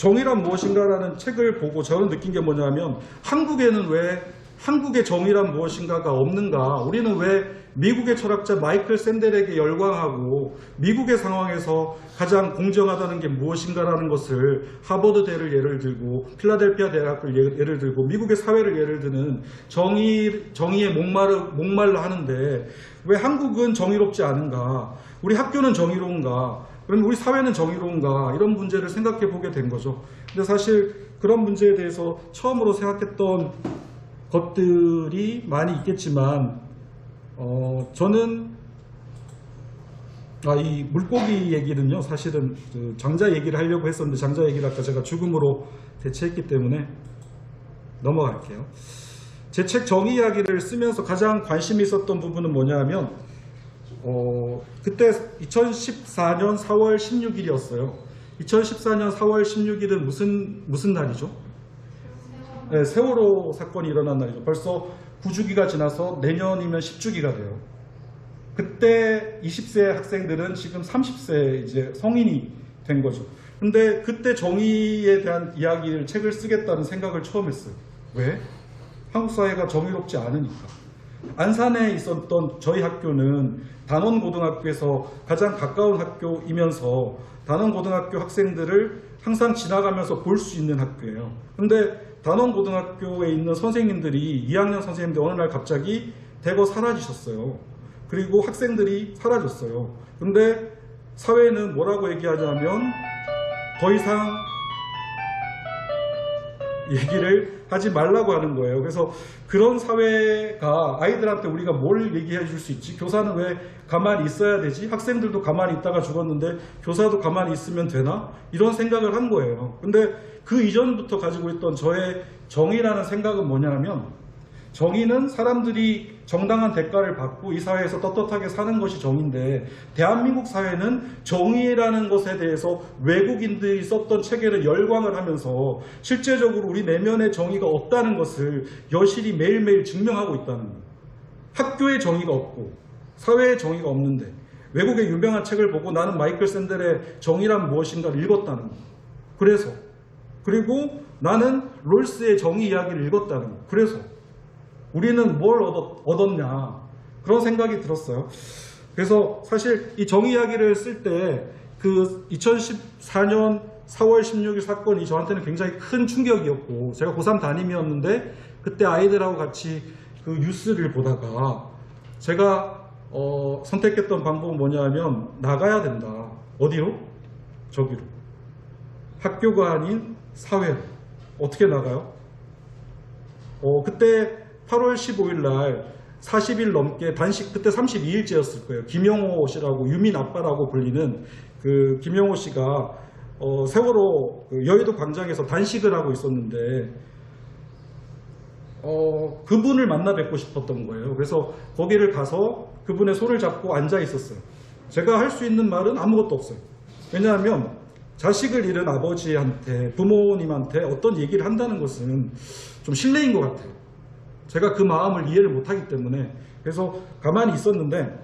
정의란 무엇인가라는 책을 보고 저는 느낀 게 뭐냐면 한국에는 왜 한국의 정의란 무엇인가가 없는가? 우리는 왜 미국의 철학자 마이클 샌델에게 열광하고 미국의 상황에서 가장 공정하다는 게 무엇인가라는 것을 하버드대를 예를 들고 필라델피아 대학을 예를 들고 미국의 사회를 예를 드는 정의에 목말라 하는데 왜 한국은 정의롭지 않은가? 우리 학교는 정의로운가? 그럼 우리 사회는 정의로운가? 이런 문제를 생각해 보게 된 거죠. 근데 사실 그런 문제에 대해서 처음으로 생각했던 것들이 많이 있겠지만 저는 이 물고기 얘기는요 사실은 그 장자 얘기를 하려고 했었는데 장자 얘기를 아까 제가 죽음으로 대체했기 때문에 넘어갈게요. 제 책 정의 이야기를 쓰면서 가장 관심이 있었던 부분은 뭐냐면 그때 2014년 4월 16일이었어요. 2014년 4월 16일은 무슨 날이죠? 네, 세월호 사건이 일어난 날이죠. 벌써 9주기가 지나서 내년이면 10주기가 돼요. 그때 20세 학생들은 지금 30세 이제 성인이 된 거죠. 근데 그때 정의에 대한 이야기를 책을 쓰겠다는 생각을 처음 했어요. 왜? 한국 사회가 정의롭지 않으니까. 안산에 있었던 저희 학교는 단원고등학교에서 가장 가까운 학교이면서 단원고등학교 학생들을 항상 지나가면서 볼 수 있는 학교예요. 근데 단원고등학교에 있는 선생님들이 2학년 선생님들 어느 날 갑자기 대거 사라지셨어요. 그리고 학생들이 사라졌어요. 근데 사회는 뭐라고 얘기하냐면 더 이상 얘기를 하지 말라고 하는 거예요. 그래서 그런 사회가 아이들한테 우리가 뭘 얘기해 줄 수 있지? 교사는 왜 가만히 있어야 되지? 학생들도 가만히 있다가 죽었는데 교사도 가만히 있으면 되나? 이런 생각을 한 거예요. 근데 그 이전부터 가지고 있던 저의 정의라는 생각은 뭐냐면 정의는 사람들이 정당한 대가를 받고 이 사회에서 떳떳하게 사는 것이 정의인데 대한민국 사회는 정의라는 것에 대해서 외국인들이 썼던 체계를 열광을 하면서 실제적으로 우리 내면의 정의가 없다는 것을 여실히 매일매일 증명하고 있다는 거예요. 학교에 정의가 없고 사회에 정의가 없는데 외국의 유명한 책을 보고 나는 마이클 샌델의 정의란 무엇인가를 읽었다는 거예요. 그리고 나는 롤스의 정의 이야기를 읽었다는 거예요. 그래서 우리는 뭘 얻었냐 그런 생각이 들었어요. 그래서 사실 이 정의 이야기를 쓸 때 그 2014년 4월 16일 사건이 저한테는 굉장히 큰 충격이었고 제가 고3 담임이었는데 그때 아이들하고 같이 그 뉴스를 보다가 제가 선택했던 방법은 뭐냐면 나가야 된다. 어디로? 저기로. 학교가 아닌 사회로. 어떻게 나가요? 그때 8월 15일 날 40일 넘게 단식, 그때 32일째였을 거예요. 김영호 씨라고 유민 아빠라고 불리는 그 김영호 씨가 세월호 그 여의도 광장에서 단식을 하고 있었는데 그분을 만나 뵙고 싶었던 거예요. 그래서 거기를 가서 그분의 손을 잡고 앉아 있었어요. 제가 할 수 있는 말은 아무것도 없어요. 왜냐하면 자식을 잃은 아버지한테 부모님한테 어떤 얘기를 한다는 것은 좀 실례인 것 같아요. 제가 그 마음을 이해를 못하기 때문에. 그래서 가만히 있었는데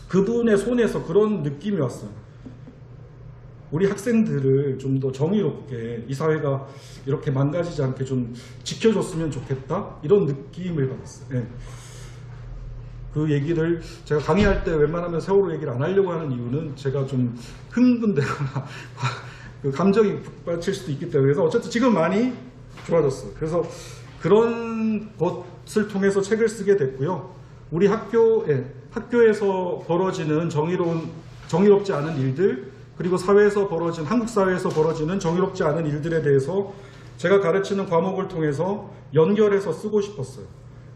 그분의 손에서 그런 느낌이 왔어요. 우리 학생들을 좀 더 정의롭게 이 사회가 이렇게 망가지지 않게 좀 지켜줬으면 좋겠다 이런 느낌을 받았어요. 네. 그 얘기를 제가 강의할 때 웬만하면 세월호 얘기를 안 하려고 하는 이유는 제가 좀 흥분되거나 그 감정이 북받칠 수도 있기 때문에. 그래서 어쨌든 지금 많이 좋아졌어요. 그래서 그런 것을 통해서 책을 쓰게 됐고요. 우리 학교에서 벌어지는 정의롭지 않은 일들, 그리고 사회에서 한국 사회에서 벌어지는 정의롭지 않은 일들에 대해서 제가 가르치는 과목을 통해서 연결해서 쓰고 싶었어요.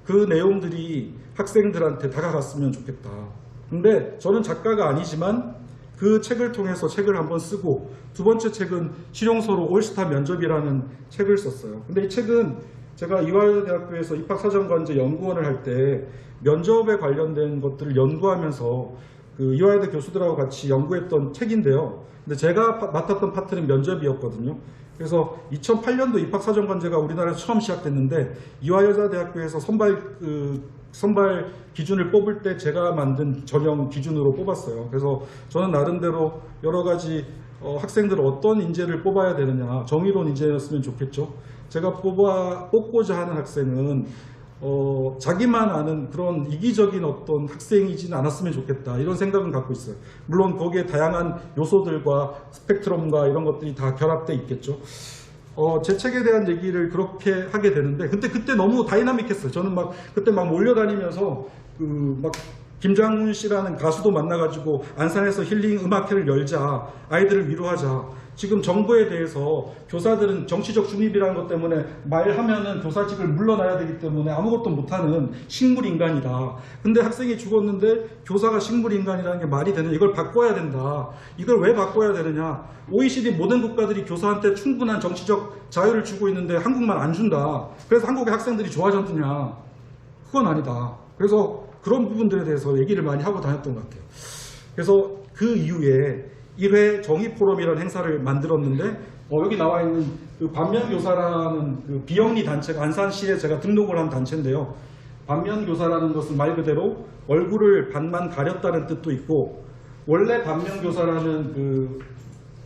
그 내용들이 학생들한테 다가갔으면 좋겠다. 근데 저는 작가가 아니지만 그 책을 통해서 책을 한번 쓰고, 두 번째 책은 실용서로 올스타 면접이라는 책을 썼어요. 근데 이 책은 제가 이화여대학교에서 입학사정관제 연구원을 할 때 면접에 관련된 것들을 연구하면서 그 이화여대 교수들하고 같이 연구했던 책인데요. 근데 제가 맡았던 파트는 면접이었거든요. 그래서 2008년도 입학사정관제가 우리나라에서 처음 시작됐는데 이화여자대학교에서 선발 기준을 뽑을 때 제가 만든 전형 기준으로 뽑았어요. 그래서 저는 나름대로 여러 가지 학생들은 어떤 인재를 뽑아야 되느냐, 정의로운 인재였으면 좋겠죠. 제가 뽑고자 하는 학생은 자기만 아는 그런 이기적인 어떤 학생이지는 않았으면 좋겠다, 이런 생각은 갖고 있어요. 물론 거기에 다양한 요소들과 스펙트럼과 이런 것들이 다 결합되어 있겠죠. 제 책에 대한 얘기를 그렇게 하게 되는데, 그때 너무 다이나믹했어요. 저는 그때 몰려다니면서 김장훈 씨라는 가수도 만나가지고 안산에서 힐링 음악회를 열자, 아이들을 위로하자. 지금 정부에 대해서 교사들은 정치적 중립이라는 것 때문에 말하면은 교사직을 물러나야 되기 때문에 아무것도 못하는 식물인간이다. 근데 학생이 죽었는데 교사가 식물인간이라는 게 말이 되느냐, 이걸 바꿔야 된다. 이걸 왜 바꿔야 되느냐. OECD 모든 국가들이 교사한테 충분한 정치적 자유를 주고 있는데 한국만 안 준다. 그래서 한국의 학생들이 좋아졌느냐. 그건 아니다. 그래서 그런 부분들에 대해서 얘기를 많이 하고 다녔던 것 같아요. 그래서 그 이후에 1회 정의포럼이라는 행사를 만들었는데, 여기 나와 있는 그 반면교사라는 그 비영리 단체가 안산시에 제가 등록을 한 단체인데요. 반면교사라는 것은 말 그대로 얼굴을 반만 가렸다는 뜻도 있고, 원래 반면교사라는 그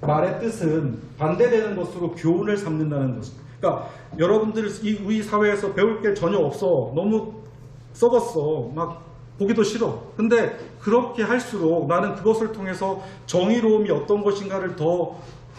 말의 뜻은 반대되는 것으로 교훈을 삼는다는 것입니다. 그러니까 여러분들 우리 사회에서 배울 게 전혀 없어, 너무 썩었어, 보기도 싫어. 근데 그렇게 할수록 나는 그것을 통해서 정의로움이 어떤 것인가를 더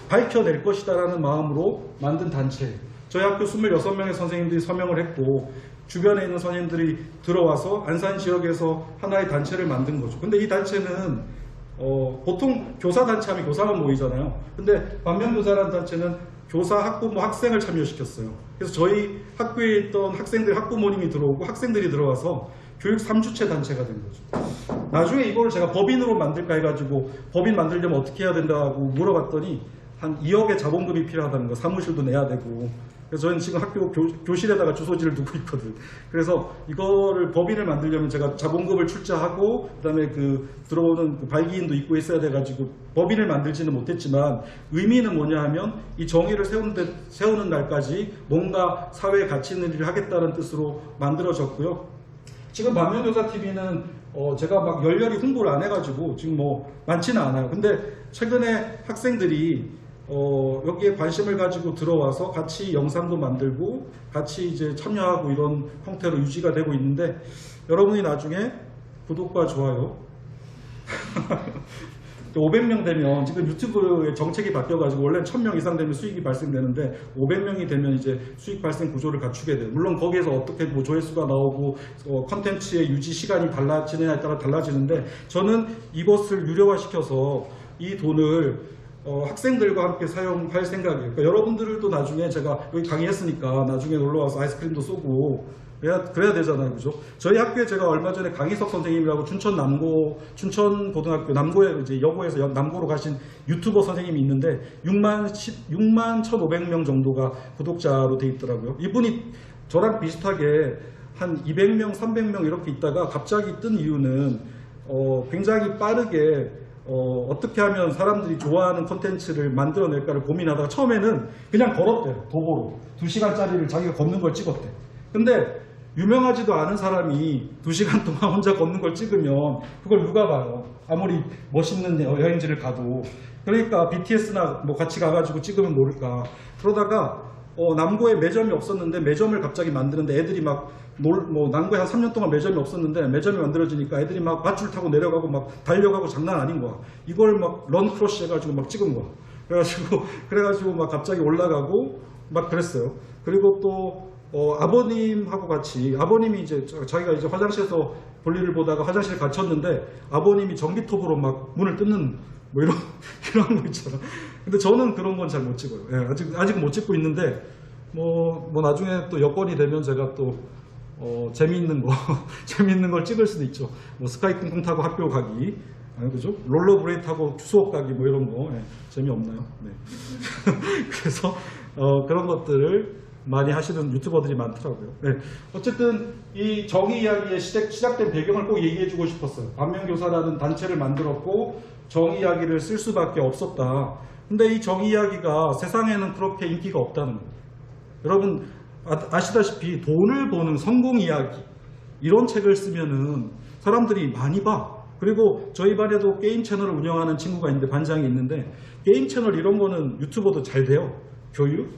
밝혀낼 것이다 라는 마음으로 만든 단체. 저희 학교 26명의 선생님들이 서명을 했고, 주변에 있는 선생님들이 들어와서 안산 지역에서 하나의 단체를 만든 거죠. 근데 이 단체는 보통 교사 단체 하면 교사만 모이잖아요. 근데 반면교사라는 단체는 교사, 학부모, 학생을 참여시켰어요. 그래서 저희 학교에 있던 학생들, 학부모님이 들어오고 학생들이 들어와서 교육 3주체 단체가 된 거죠. 나중에 이걸 제가 법인으로 만들까 해가지고, 법인 만들려면 어떻게 해야 된다고 물어봤더니 한 2억의 자본금이 필요하다는 거, 사무실도 내야 되고. 그래서 저는 지금 학교 교실에다가 주소지를 두고 있거든. 그래서 이거를 법인을 만들려면 제가 자본금을 출자하고, 그다음에 들어오는 발기인도 있고 있어야 돼가지고 법인을 만들지는 못했지만, 의미는 뭐냐 하면 이 정의를 세우는 날까지 뭔가 사회에 가치 있는 일을 하겠다는 뜻으로 만들어졌고요. 지금 반면교사TV는 제가 열렬히 홍보를 안 해가지고 지금 많지는 않아요. 근데 최근에 학생들이 여기에 관심을 가지고 들어와서 같이 영상도 만들고 같이 이제 참여하고 이런 형태로 유지가 되고 있는데, 여러분이 나중에 구독과 좋아요 500명 되면, 지금 유튜브의 정책이 바뀌어가지고 원래는 1000명 이상 되면 수익이 발생되는데 500명이 되면 이제 수익 발생 구조를 갖추게 돼요. 물론 거기에서 어떻게 조회수가 나오고 컨텐츠의 유지 시간이 달라지느냐에 따라 달라지는데, 저는 이것을 유료화시켜서 이 돈을 학생들과 함께 사용할 생각이에요. 그러니까 여러분들도 나중에, 제가 여기 강의했으니까 나중에 놀러와서 아이스크림도 쏘고 그래야 되잖아요. 그죠? 저희 학교에 제가 얼마 전에 강희석 선생님이라고 춘천고등학교 남고에 이제 여고에서 남고로 가신 유튜버 선생님이 있는데 6만 1,500명 정도가 구독자로 돼 있더라고요. 이분이 저랑 비슷하게 한 200명, 300명 이렇게 있다가 갑자기 뜬 이유는 굉장히 빠르게 어떻게 하면 사람들이 좋아하는 콘텐츠를 만들어낼까를 고민하다가 처음에는 그냥 걸었대요. 도보로 2시간짜리를 자기가 걷는 걸 찍었대. 근데 유명하지도 않은 사람이 2시간 동안 혼자 걷는 걸 찍으면 그걸 누가 봐요. 아무리 멋있는 여행지를 가도. 그러니까 BTS나 같이 가가지고 찍으면 모를까. 그러다가 남고에 매점이 없었는데 매점을 갑자기 만드는데 애들이 남고에 한 3년 동안 매점이 없었는데 매점이 만들어지니까 애들이 밧줄 타고 내려가고 달려가고 장난 아닌 거야. 이걸 런크러쉬 해가지고 찍은 거야. 그래가지고 갑자기 올라가고 그랬어요. 그리고 또 아버님하고 같이, 아버님이 이제 자기가 이제 화장실에서 볼일을 보다가 화장실에 갇혔는데 아버님이 전기톱으로 문을 뜯는 이런 거 있잖아. 근데 저는 그런 건 잘 못 찍어요. 예, 아직은 못 찍고 있는데 나중에 또 여건이 되면 제가 또 재미있는 걸 찍을 수도 있죠. 스카이 쿵쿵 타고 학교 가기, 그죠? 롤러브레이드 타고 수업 가기 이런 거 재미없나요? 네. 그래서 그런 것들을 많이 하시는 유튜버들이 많더라고요. 네. 어쨌든 이 정의 이야기의 시작된 배경을 꼭 얘기해주고 싶었어요. 반면교사라는 단체를 만들었고 정의 이야기를 쓸 수밖에 없었다. 근데 이 정의 이야기가 세상에는 그렇게 인기가 없다는 거예요. 여러분 아시다시피 돈을 버는 성공 이야기 이런 책을 쓰면은 사람들이 많이 봐. 그리고 저희 반에도 게임 채널을 운영하는 친구가 있는데, 반장이 있는데, 게임 채널 이런 거는 유튜버도 잘 돼요. 교육,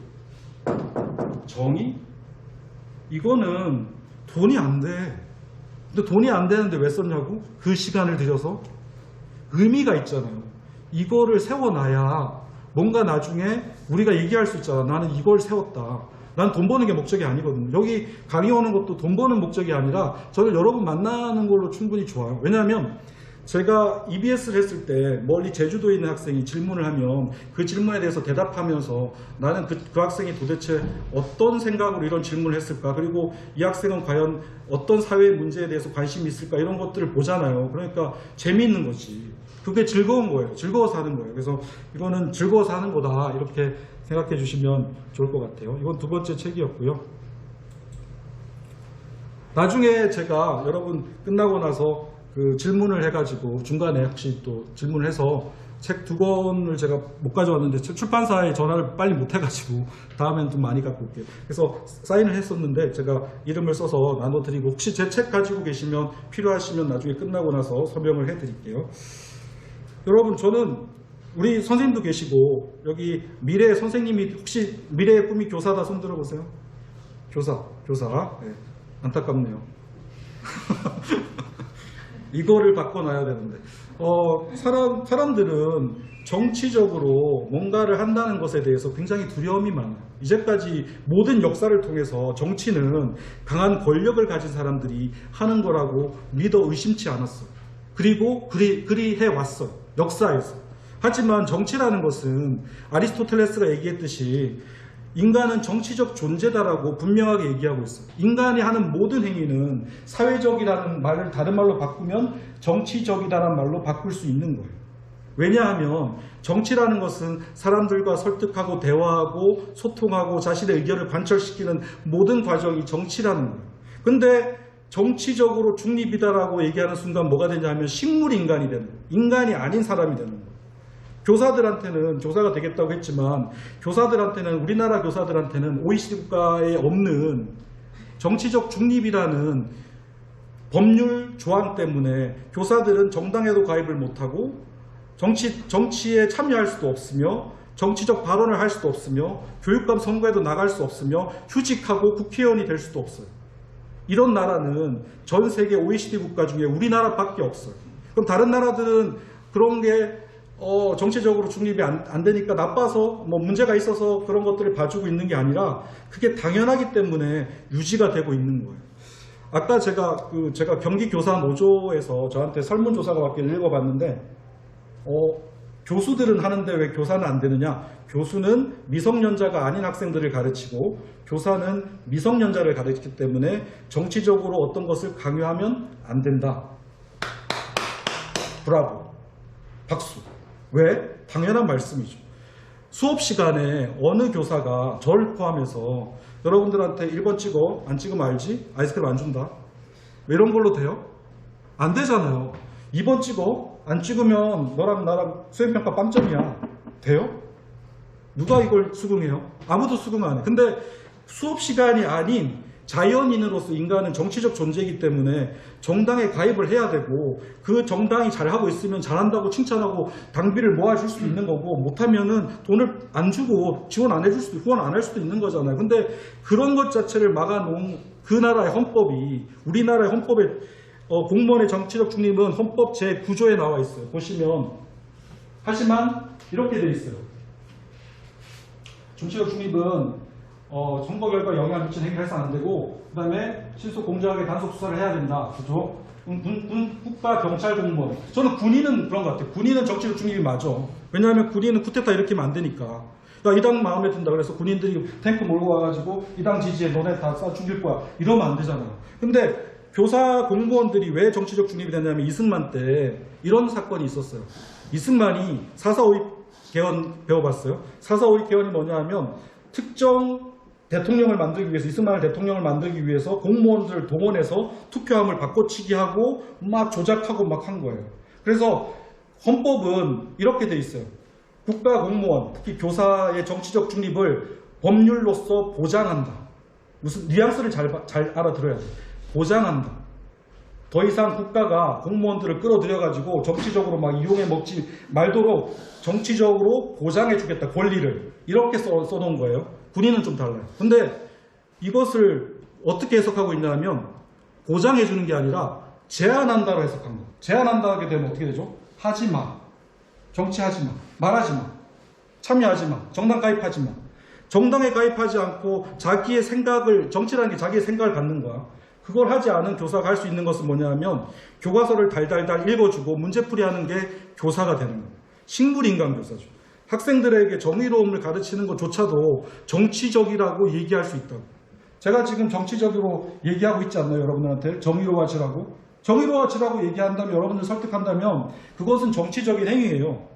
정의, 이거는 돈이 안 돼. 근데 돈이 안 되는데 왜 썼냐고? 그 시간을 들여서 의미가 있잖아요. 이거를 세워놔야 뭔가 나중에 우리가 얘기할 수 있잖아. 나는 이걸 세웠다. 난 돈 버는 게 목적이 아니거든요. 여기 강의 오는 것도 돈 버는 목적이 아니라 저를 여러분 만나는 걸로 충분히 좋아요. 왜냐하면 제가 EBS를 했을 때 멀리 제주도에 있는 학생이 질문을 하면 그 질문에 대해서 대답하면서 나는 그 학생이 도대체 어떤 생각으로 이런 질문을 했을까, 그리고 이 학생은 과연 어떤 사회 문제에 대해서 관심이 있을까, 이런 것들을 보잖아요. 그러니까 재미있는 거지. 그게 즐거운 거예요. 즐거워서 하는 거예요. 그래서 이거는 즐거워서 하는 거다, 이렇게 생각해 주시면 좋을 것 같아요. 이건 두 번째 책이었고요. 나중에 제가 여러분 끝나고 나서 그 질문을 해가지고 중간에 혹시 또 질문을 해서 책 2권을 제가 못 가져왔는데 출판사에 전화를 빨리 못 해가지고 다음엔 좀 많이 갖고 올게요. 그래서 사인을 했었는데 제가 이름을 써서 나눠드리고, 혹시 제 책 가지고 계시면 필요하시면 나중에 끝나고 나서 설명을 해드릴게요. 여러분, 저는 우리 선생님도 계시고 여기 미래의 선생님이, 혹시 미래의 꿈이 교사다 손 들어보세요. 교사. 네. 안타깝네요. 이거를 바꿔놔야 되는데, 사람들은 정치적으로 뭔가를 한다는 것에 대해서 굉장히 두려움이 많아요. 이제까지 모든 역사를 통해서 정치는 강한 권력을 가진 사람들이 하는 거라고 믿어 의심치 않았어요. 그리고 그리 해왔어요. 역사에서. 하지만 정치라는 것은 아리스토텔레스가 얘기했듯이 인간은 정치적 존재다라고 분명하게 얘기하고 있어요. 인간이 하는 모든 행위는 사회적이라는 말을 다른 말로 바꾸면 정치적이다라는 말로 바꿀 수 있는 거예요. 왜냐하면 정치라는 것은 사람들과 설득하고 대화하고 소통하고 자신의 의견을 관철시키는 모든 과정이 정치라는 거예요. 근데 정치적으로 중립이다라고 얘기하는 순간 뭐가 되냐면 식물인간이 되는 거예요. 인간이 아닌 사람이 되는 거예요. 교사들한테는, 교사가 되겠다고 했지만 교사들한테는, 우리나라 교사들한테는 OECD 국가에 없는 정치적 중립이라는 법률 조항 때문에 교사들은 정당에도 가입을 못하고 정치에 참여할 수도 없으며 정치적 발언을 할 수도 없으며 교육감 선거에도 나갈 수 없으며 휴직하고 국회의원이 될 수도 없어요. 이런 나라는 전 세계 OECD 국가 중에 우리나라밖에 없어요. 그럼 다른 나라들은 그런 게 정치적으로 중립이 안 되니까 나빠서 뭐 문제가 있어서 그런 것들을 봐주고 있는 게 아니라 그게 당연하기 때문에 유지가 되고 있는 거예요. 아까 제가 경기교사 노조에서 저한테 설문조사가 왔길래 읽어봤는데, 교수들은 하는데 왜 교사는 안 되느냐? 교수는 미성년자가 아닌 학생들을 가르치고 교사는 미성년자를 가르치기 때문에 정치적으로 어떤 것을 강요하면 안 된다. 브라보. 박수. 왜? 당연한 말씀이죠. 수업 시간에 어느 교사가 저를 포함해서 여러분들한테 1번 찍어, 안 찍으면 알지? 아이스크림 안 준다. 왜 이런 걸로 돼요? 안 되잖아요. 2번 찍어, 안 찍으면 너랑 나랑 수행평가 빵점이야. 돼요? 누가 이걸 수긍해요? 아무도 수긍 안 해. 근데 수업 시간이 아닌 자연인으로서 인간은 정치적 존재이기 때문에 정당에 가입을 해야 되고, 그 정당이 잘하고 있으면 잘한다고 칭찬하고 당비를 모아줄 수도 있는 거고, 못하면은 돈을 안 주고 지원 안 해줄 수도, 후원 안 할 수도 있는 거잖아요. 근데 그런 것 자체를 막아놓은 그 나라의 헌법이, 우리나라의 헌법에 공무원의 정치적 중립은 헌법 제9조에 나와 있어요. 보시면. 하지만 이렇게 돼 있어요. 정치적 중립은 선거 결과에 영향을 미치는 행위를 해서는 안 되고, 그 다음에 신속 공정하게 단속 수사를 해야 된다. 그죠? 국가 경찰 공무원. 저는 군인은 그런 것 같아요. 군인은 정치적 중립이 맞아. 왜냐하면 군인은 쿠데타 일으키면 안 되니까. 야, 이 당 마음에 든다 그래서 군인들이 탱크 몰고 와가지고 이 당 지지에 너네 다 쏴 죽일 거야. 이러면 안 되잖아요. 근데 교사 공무원들이 왜 정치적 중립이 됐냐면 이승만 때 이런 사건이 있었어요. 이승만이 4.4.5.2 개헌 배워봤어요? 4.4.5.2 개헌이 뭐냐 하면 특정 대통령을 만들기 위해서, 이승만을 대통령을 만들기 위해서 공무원들을 동원해서 투표함을 바꿔치기 하고 막 조작하고 막 한 거예요. 그래서 헌법은 이렇게 돼 있어요. 국가 공무원, 특히 교사의 정치적 중립을 법률로서 보장한다. 무슨 뉘앙스를 잘 알아들어야 돼. 보장한다. 더 이상 국가가 공무원들을 끌어들여가지고 정치적으로 막 이용해 먹지 말도록 정치적으로 보장해 주겠다, 권리를. 이렇게 써놓은 거예요. 군인은 좀 달라요. 근데 이것을 어떻게 해석하고 있냐면 보장해 주는 게 아니라 제한한다로 해석한 거예요. 제한한다게 되면 어떻게 되죠? 하지 마. 정치하지 마. 말하지 마. 참여하지 마. 정당 가입하지 마. 정당에 가입하지 않고 자기의 생각을, 정치라는 게 자기의 생각을 갖는 거야. 그걸 하지 않은 교사가 할 수 있는 것은 뭐냐면 교과서를 달달달 읽어주고 문제풀이하는 게 교사가 되는 거예요. 식물인간 교사죠. 학생들에게 정의로움을 가르치는 것조차도 정치적이라고 얘기할 수 있다고. 제가 지금 정치적으로 얘기하고 있지 않나요? 여러분들한테 정의로워지라고. 정의로워지라고 얘기한다면, 여러분들 설득한다면 그것은 정치적인 행위예요.